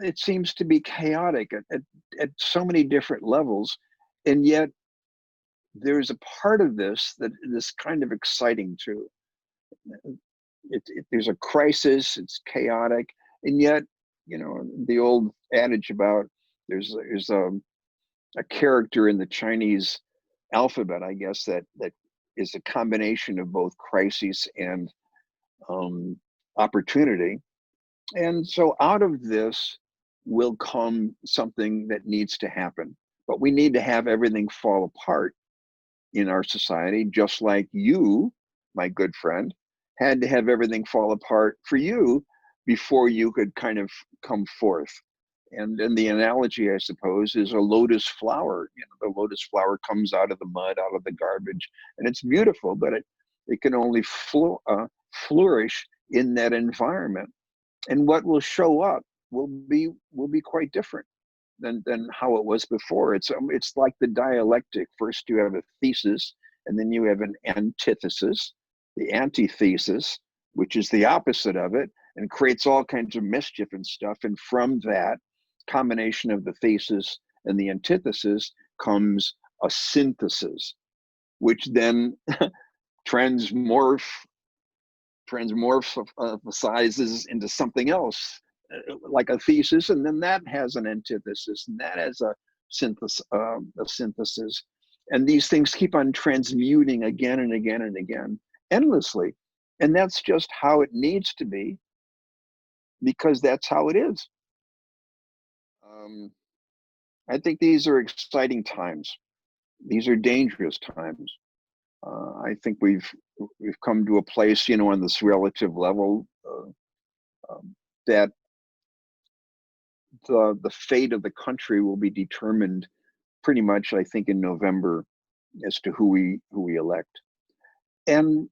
it seems to be chaotic at so many different levels, and yet there's a part of this that is kind of exciting too. There's a crisis, it's chaotic, and yet, the old adage about there's a character in the Chinese alphabet, I guess, that is a combination of both crisis and um, opportunity. And so out of this will come something that needs to happen. But we need to have everything fall apart in our society, just like you, my good friend, had to have everything fall apart for you before you could kind of come forth. And then the analogy, I suppose, is a lotus flower. The lotus flower comes out of the mud, out of the garbage, and it's beautiful, but it can only flourish in that environment. And what will show up will be quite different than how it was before. It's like the dialectic. First you have a thesis, and then you have an antithesis, the antithesis, which is the opposite of it, and creates all kinds of mischief and stuff. And from that combination of the thesis and the antithesis comes a synthesis, which then transmorphsizes into something else, like a thesis, and then that has an antithesis, and that has a synthesis, and these things keep on transmuting again and again and again, endlessly, and that's just how it needs to be, because that's how it is. I think these are exciting times. These are dangerous times. I think we've come to a place, on this relative level, that the fate of the country will be determined pretty much, I think, in November as to who we elect. And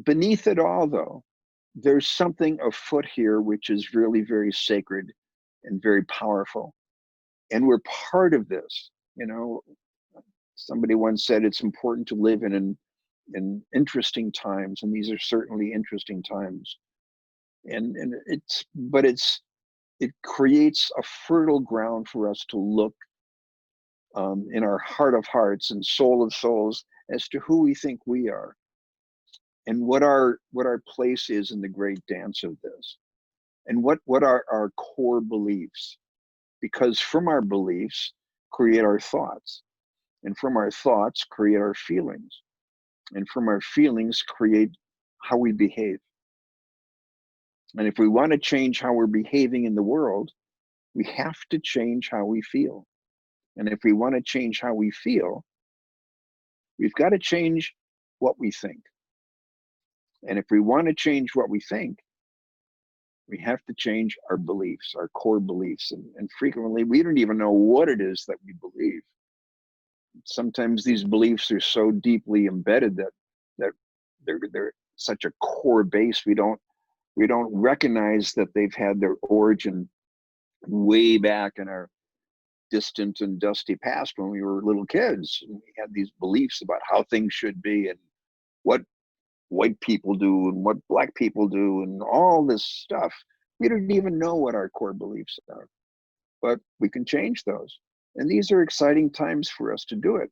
beneath it all, though, there's something afoot here which is really very sacred and very powerful. And we're part of this. Somebody once said it's important to live in interesting times, and these are certainly interesting times. And it creates a fertile ground for us to look in our heart of hearts and soul of souls as to who we think we are, and what our place is in the great dance of this, and what are our core beliefs, because from our beliefs create our thoughts, and from our thoughts create our feelings, and from our feelings create how we behave. And if we want to change how we're behaving in the world, we have to change how we feel. And if we want to change how we feel, we've got to change what we think. And if we want to change what we think, we have to change our beliefs, our core beliefs. And frequently, we don't even know what it is that we believe. Sometimes these beliefs are so deeply embedded that they're such a core base, we don't recognize that they've had their origin way back in our distant and dusty past when we were little kids. And we had these beliefs about how things should be, and what white people do and what black people do, and all this stuff. We don't even know what our core beliefs are, but we can change those. And these are exciting times for us to do it.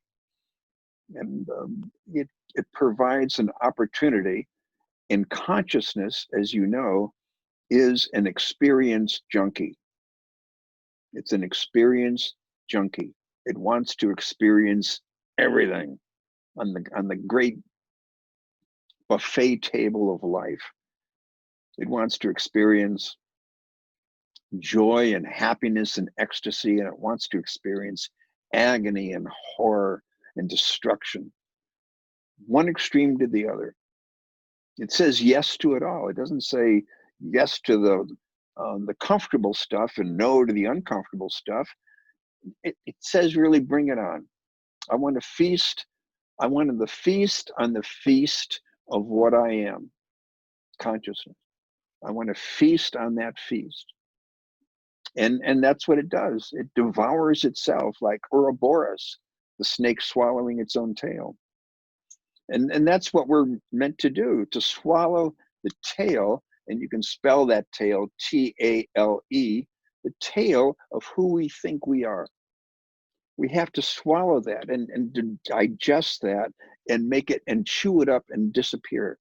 And it provides an opportunity. In consciousness, as you know, is an experience junkie. It's an experience junkie. It wants to experience everything on the great buffet table of life. It wants to experience joy and happiness and ecstasy, and it wants to experience agony and horror and destruction. One extreme to the other. It says yes to it all. It doesn't say yes to the comfortable stuff and no to the uncomfortable stuff. It says really bring it on. I want to feast. I wanted to feast on the feast of what I am, consciousness. I want to feast on that feast. And that's what it does. It devours itself like Ouroboros, the snake swallowing its own tail. And that's what we're meant to do, to swallow the tail and you can spell that tail, T-A-L-E, the tail of who we think we are. We have to swallow that and digest that and make it and chew it up and disappear.